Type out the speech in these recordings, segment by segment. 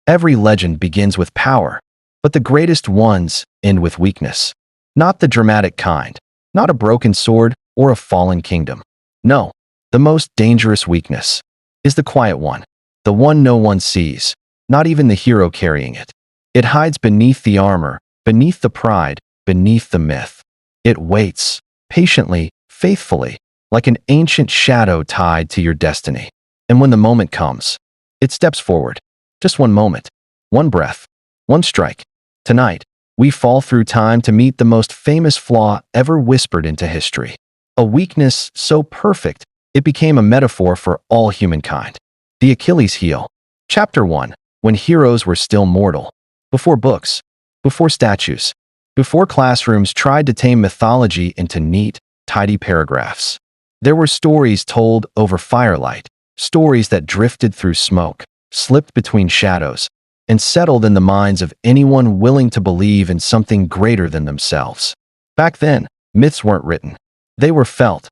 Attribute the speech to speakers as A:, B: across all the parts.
A: Every legend begins with power, but the greatest ones end with weakness. Not the dramatic kind, not a broken sword or a fallen kingdom. No, the most dangerous weakness is the quiet one, the one no one sees, not even the hero carrying it. It hides beneath the armor, beneath the pride, beneath the myth. It waits, patiently, faithfully, like an ancient shadow tied to your destiny. And when the moment comes, it steps forward. Just one moment, one breath, one strike. Tonight, we fall through time to meet the most famous flaw ever whispered into history. A weakness so perfect, it became a metaphor for all humankind. The Achilles Heel. Chapter 1. When heroes were still mortal. Before books, before statues, before classrooms tried to tame mythology into neat, tidy paragraphs. There were stories told over firelight, stories that drifted through smoke, slipped between shadows, and settled in the minds of anyone willing to believe in something greater than themselves. Back then, myths weren't written. They were felt,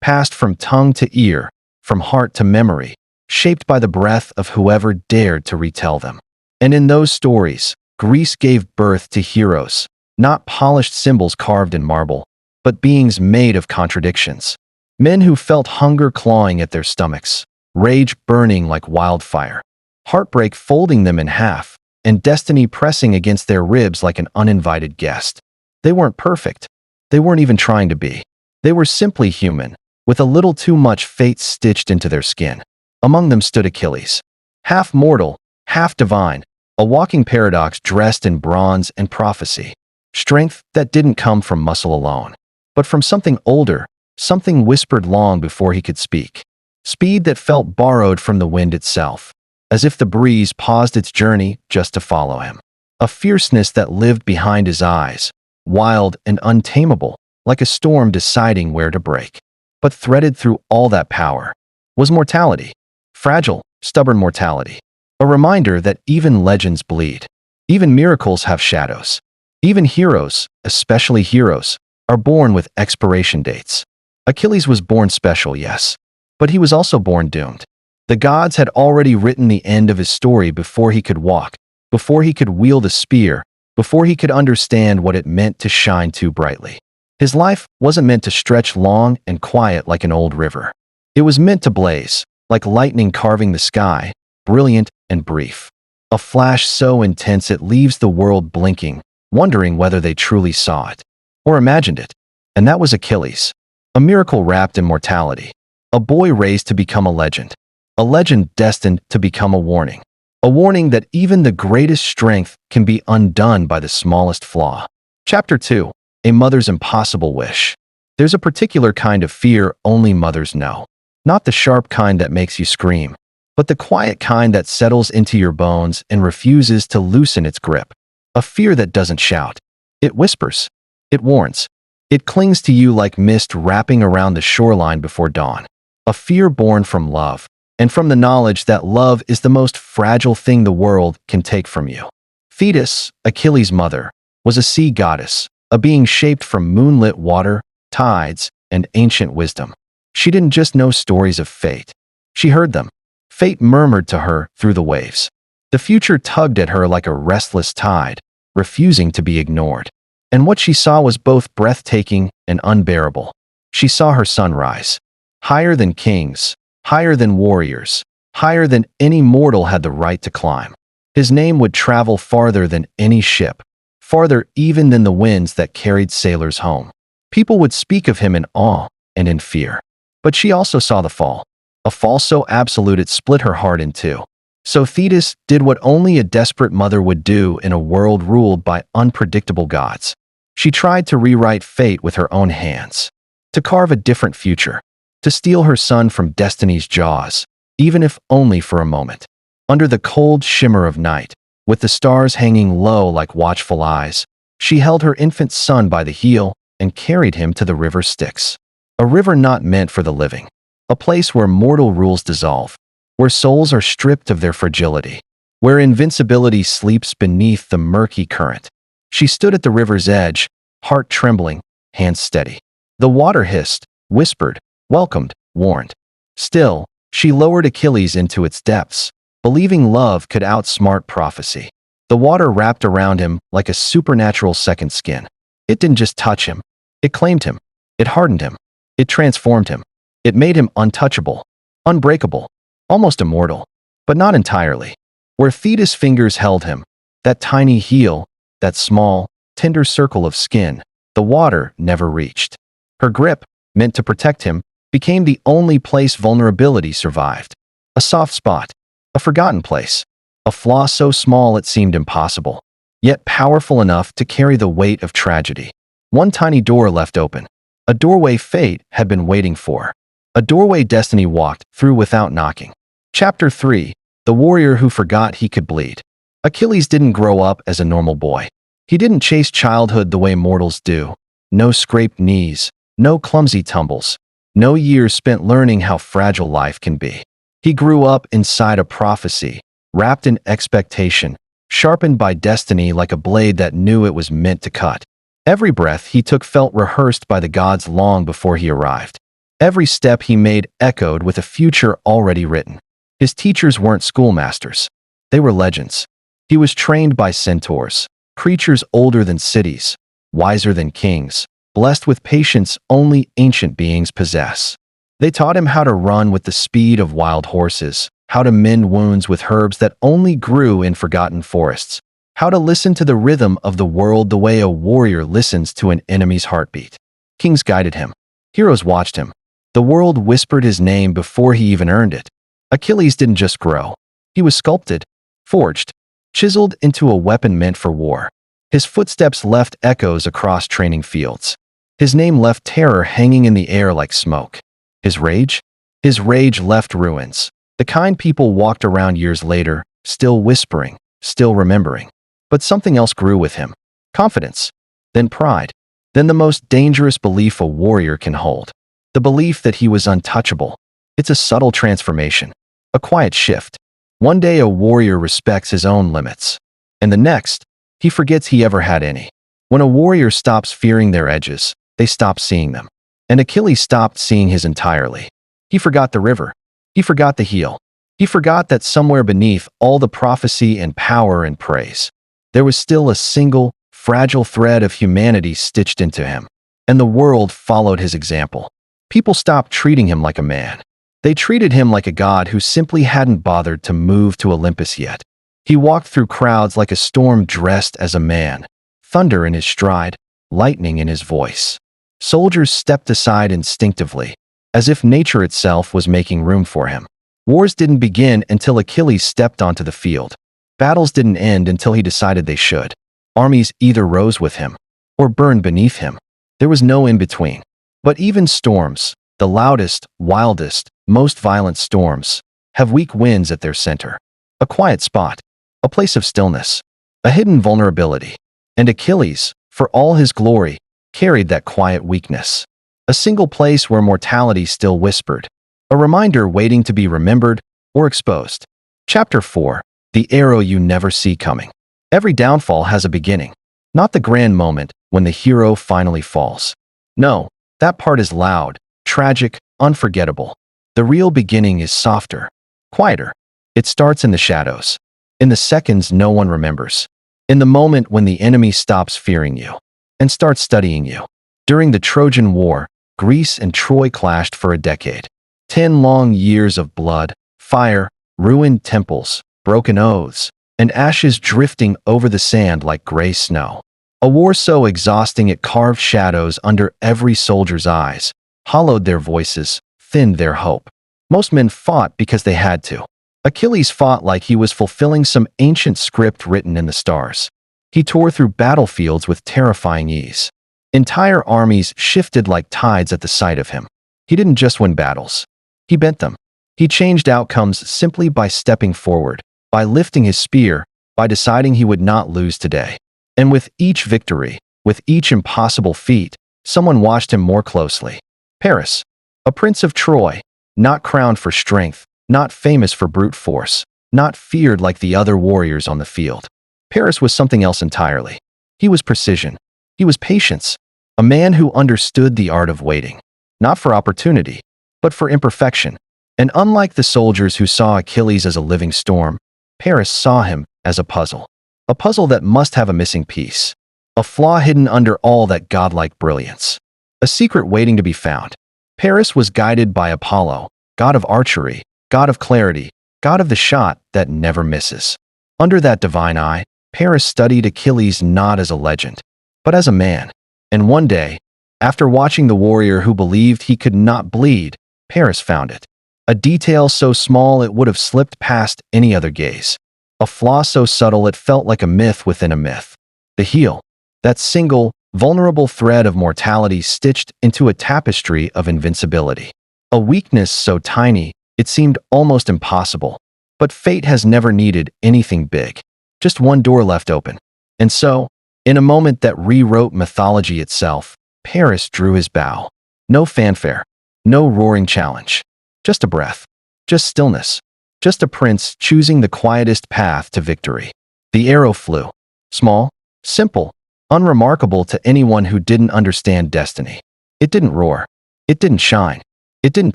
A: passed from tongue to ear, from heart to memory, shaped by the breath of whoever dared to retell them. And in those stories, Greece gave birth to heroes, not polished symbols carved in marble, but beings made of contradictions. Men who felt hunger clawing at their stomachs, rage burning like wildfire, heartbreak folding them in half, and destiny pressing against their ribs like an uninvited guest. They weren't perfect. They weren't even trying to be. They were simply human, with a little too much fate stitched into their skin. Among them stood Achilles. Half mortal, half divine, a walking paradox dressed in bronze and prophecy. Strength that didn't come from muscle alone, but from something older, something whispered long before he could speak. Speed that felt borrowed from the wind itself, as if the breeze paused its journey just to follow him. A fierceness that lived behind his eyes, wild and untamable, like a storm deciding where to break. But threaded through all that power was mortality. Fragile, stubborn mortality. A reminder that even legends bleed. Even miracles have shadows. Even heroes, especially heroes, are born with expiration dates. Achilles was born special, yes, but he was also born doomed. The gods had already written the end of his story before he could walk, before he could wield a spear, before he could understand what it meant to shine too brightly. His life wasn't meant to stretch long and quiet like an old river. It was meant to blaze, like lightning carving the sky, brilliant and brief. A flash so intense it leaves the world blinking, wondering whether they truly saw it or imagined it. And that was Achilles. A miracle wrapped in mortality. A boy raised to become a legend. A legend destined to become a warning. A warning that even the greatest strength can be undone by the smallest flaw. Chapter 2. A mother's impossible wish. There's a particular kind of fear only mothers know. Not the sharp kind that makes you scream, but the quiet kind that settles into your bones and refuses to loosen its grip. A fear that doesn't shout. It whispers. It warns. It clings to you like mist wrapping around the shoreline before dawn. A fear born from love, and from the knowledge that love is the most fragile thing the world can take from you. Thetis, Achilles' mother, was a sea goddess, a being shaped from moonlit water, tides, and ancient wisdom. She didn't just know stories of fate. She heard them. Fate murmured to her through the waves. The future tugged at her like a restless tide, refusing to be ignored. And what she saw was both breathtaking and unbearable. She saw her son rise. Higher than kings, higher than warriors, higher than any mortal had the right to climb. His name would travel farther than any ship, farther even than the winds that carried sailors home. People would speak of him in awe and in fear. But she also saw the fall, a fall so absolute it split her heart in two. So Thetis did what only a desperate mother would do in a world ruled by unpredictable gods. She tried to rewrite fate with her own hands, to carve a different future, to steal her son from destiny's jaws, even if only for a moment. Under the cold shimmer of night, with the stars hanging low like watchful eyes, she held her infant son by the heel and carried him to the river Styx. A river not meant for the living, a place where mortal rules dissolve, where souls are stripped of their fragility, where invincibility sleeps beneath the murky current. She stood at the river's edge, heart trembling, hands steady. The water hissed, whispered, welcomed, warned. Still, she lowered Achilles into its depths, believing love could outsmart prophecy. The water wrapped around him like a supernatural second skin. It didn't just touch him. It claimed him. It hardened him. It transformed him. It made him untouchable, unbreakable, almost immortal, but not entirely. Where Thetis' fingers held him, that tiny heel, that small, tender circle of skin, the water never reached. Her grip, meant to protect him, became the only place vulnerability survived. A soft spot, a forgotten place, a flaw so small it seemed impossible, yet powerful enough to carry the weight of tragedy. One tiny door left open, a doorway fate had been waiting for, a doorway destiny walked through without knocking. Chapter 3: The Warrior Who Forgot He Could Bleed. Achilles didn't grow up as a normal boy. He didn't chase childhood the way mortals do. No scraped knees, no clumsy tumbles, no years spent learning how fragile life can be. He grew up inside a prophecy, wrapped in expectation, sharpened by destiny like a blade that knew it was meant to cut. Every breath he took felt rehearsed by the gods long before he arrived. Every step he made echoed with a future already written. His teachers weren't schoolmasters. They were legends. He was trained by centaurs, creatures older than cities, wiser than kings, blessed with patience only ancient beings possess. They taught him how to run with the speed of wild horses, how to mend wounds with herbs that only grew in forgotten forests, how to listen to the rhythm of the world the way a warrior listens to an enemy's heartbeat. Kings guided him. Heroes watched him. The world whispered his name before he even earned it. Achilles didn't just grow. He was sculpted, forged, chiseled into a weapon meant for war. His footsteps left echoes across training fields. His name left terror hanging in the air like smoke. His rage? His rage left ruins. The kind people walked around years later, still whispering, still remembering. But something else grew with him. Confidence. Then pride. Then the most dangerous belief a warrior can hold. The belief that he was untouchable. It's a subtle transformation. A quiet shift. One day a warrior respects his own limits. And the next, he forgets he ever had any. When a warrior stops fearing their edges, they stop seeing them. And Achilles stopped seeing his entirely. He forgot the river. He forgot the heel. He forgot that somewhere beneath all the prophecy and power and praise, there was still a single, fragile thread of humanity stitched into him. And the world followed his example. People stopped treating him like a man. They treated him like a god who simply hadn't bothered to move to Olympus yet. He walked through crowds like a storm dressed as a man, thunder in his stride, lightning in his voice. Soldiers stepped aside instinctively, as if nature itself was making room for him. Wars didn't begin until Achilles stepped onto the field. Battles didn't end until he decided they should. Armies either rose with him or burned beneath him. There was no in-between. But even storms, the loudest, wildest, most violent storms, have weak winds at their center. A quiet spot, a place of stillness, a hidden vulnerability. And Achilles, for all his glory, carried that quiet weakness. A single place where mortality still whispered. A reminder waiting to be remembered or exposed. Chapter 4: The Arrow You Never See Coming. Every downfall has a beginning. Not the grand moment when the hero finally falls. No, that part is loud, tragic, unforgettable. The real beginning is softer, quieter. It starts in the shadows. In the seconds no one remembers. In the moment when the enemy stops fearing you and starts studying you. During the Trojan War, Greece and Troy clashed for a decade. 10 long years of blood, fire, ruined temples, broken oaths, and ashes drifting over the sand like gray snow. A war so exhausting it carved shadows under every soldier's eyes, hollowed their voices, thinned their hope. Most men fought because they had to. Achilles fought like he was fulfilling some ancient script written in the stars. He tore through battlefields with terrifying ease. Entire armies shifted like tides at the sight of him. He didn't just win battles. He bent them. He changed outcomes simply by stepping forward, by lifting his spear, by deciding he would not lose today. And with each victory, with each impossible feat, someone watched him more closely. Paris, a prince of Troy, not crowned for strength, not famous for brute force, not feared like the other warriors on the field. Paris was something else entirely. He was precision. He was patience. A man who understood the art of waiting, not for opportunity, but for imperfection. And unlike the soldiers who saw Achilles as a living storm, Paris saw him as a puzzle. A puzzle that must have a missing piece. A flaw hidden under all that godlike brilliance. A secret waiting to be found. Paris was guided by Apollo, god of archery, god of clarity, god of the shot that never misses. Under that divine eye, Paris studied Achilles not as a legend, but as a man. And one day, after watching the warrior who believed he could not bleed, Paris found it. A detail so small it would have slipped past any other gaze. A flaw so subtle it felt like a myth within a myth. The heel. That single, vulnerable thread of mortality stitched into a tapestry of invincibility. A weakness so tiny, it seemed almost impossible. But fate has never needed anything big. Just one door left open. And so, in a moment that rewrote mythology itself, Paris drew his bow. No fanfare. No roaring challenge. Just a breath. Just stillness. Just a prince choosing the quietest path to victory. The arrow flew. Small, simple, unremarkable to anyone who didn't understand destiny. It didn't roar. It didn't shine. It didn't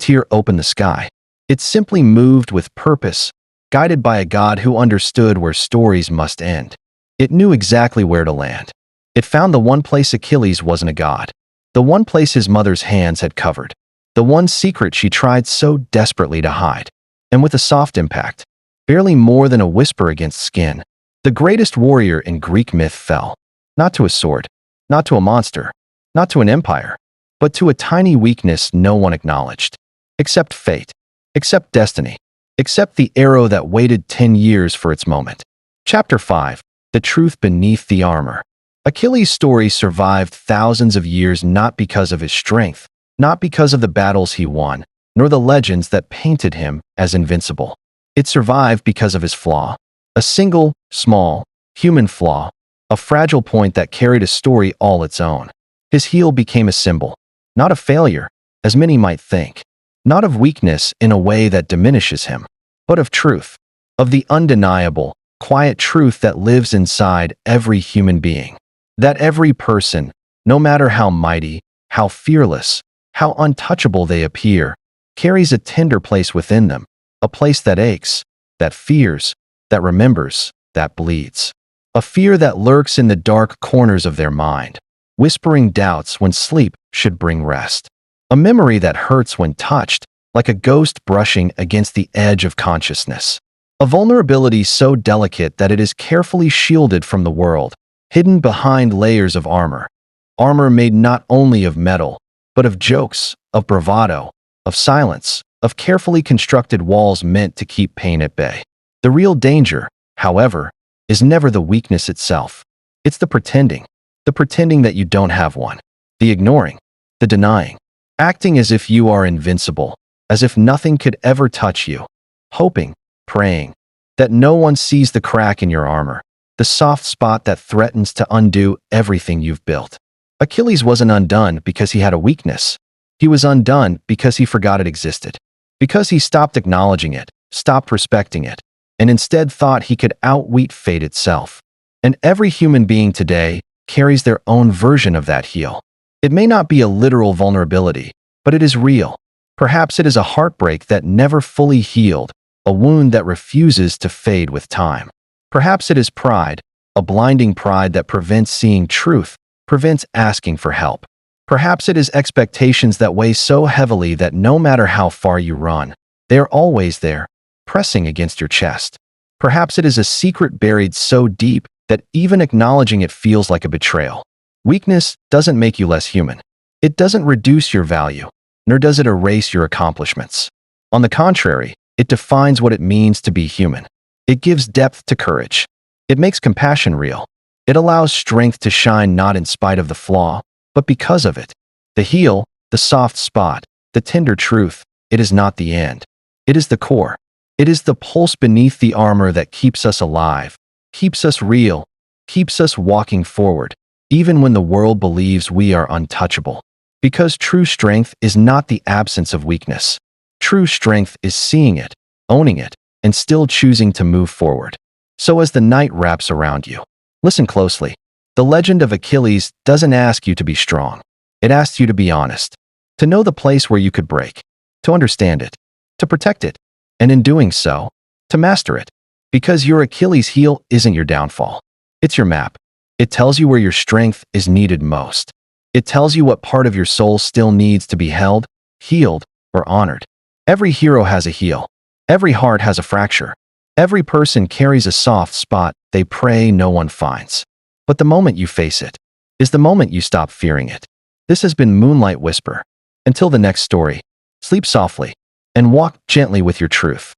A: tear open the sky. It simply moved with purpose, guided by a god who understood where stories must end. It knew exactly where to land. It found the one place Achilles wasn't a god. The one place his mother's hands had covered. The one secret she tried so desperately to hide. And with a soft impact, barely more than a whisper against skin, the greatest warrior in Greek myth fell. Not to a sword, not to a monster, not to an empire, but to a tiny weakness no one acknowledged. Except fate, except destiny, except the arrow that waited 10 years for its moment. Chapter 5. The Truth Beneath the Armor. Achilles' story survived thousands of years not because of his strength, not because of the battles he won, nor the legends that painted him as invincible. It survived because of his flaw. A single, small, human flaw. A fragile point that carried a story all its own. His heel became a symbol, not of failure, as many might think, not of weakness in a way that diminishes him, but of truth, of the undeniable, quiet truth that lives inside every human being. That every person, no matter how mighty, how fearless, how untouchable they appear, carries a tender place within them, a place that aches, that fears, that remembers, that bleeds. A fear that lurks in the dark corners of their mind, whispering doubts when sleep should bring rest. A memory that hurts when touched, like a ghost brushing against the edge of consciousness. A vulnerability so delicate that it is carefully shielded from the world, hidden behind layers of armor. Armor made not only of metal, but of jokes, of bravado, of silence, of carefully constructed walls meant to keep pain at bay. The real danger, however, is never the weakness itself. It's the pretending that you don't have one. The ignoring, the denying, acting as if you are invincible, as if nothing could ever touch you, hoping, praying, that no one sees the crack in your armor, the soft spot that threatens to undo everything you've built. Achilles wasn't undone because he had a weakness. He was undone because he forgot it existed, because he stopped acknowledging it, stopped respecting it, and instead thought he could outwit fate itself. And every human being today carries their own version of that heel. It may not be a literal vulnerability, but it is real. Perhaps it is a heartbreak that never fully healed, a wound that refuses to fade with time. Perhaps it is pride, a blinding pride that prevents seeing truth, prevents asking for help. Perhaps it is expectations that weigh so heavily that no matter how far you run, they are always there, pressing against your chest. Perhaps it is a secret buried so deep that even acknowledging it feels like a betrayal. Weakness doesn't make you less human. It doesn't reduce your value, nor does it erase your accomplishments. On the contrary, it defines what it means to be human. It gives depth to courage. It makes compassion real. It allows strength to shine not in spite of the flaw, but because of it. The heel, the soft spot, the tender truth, it is not the end. It is the core. It is the pulse beneath the armor that keeps us alive, keeps us real, keeps us walking forward, even when the world believes we are untouchable. Because true strength is not the absence of weakness. True strength is seeing it, owning it, and still choosing to move forward. So as the night wraps around you, listen closely. The legend of Achilles doesn't ask you to be strong. It asks you to be honest, to know the place where you could break, to understand it, to protect it, and in doing so, to master it. Because your Achilles heel isn't your downfall. It's your map. It tells you where your strength is needed most. It tells you what part of your soul still needs to be held, healed, or honored. Every hero has a heel. Every heart has a fracture. Every person carries a soft spot they pray no one finds. But the moment you face it is the moment you stop fearing it. This has been Moonlight Whisper. Until the next story, sleep softly and walk gently with your truth.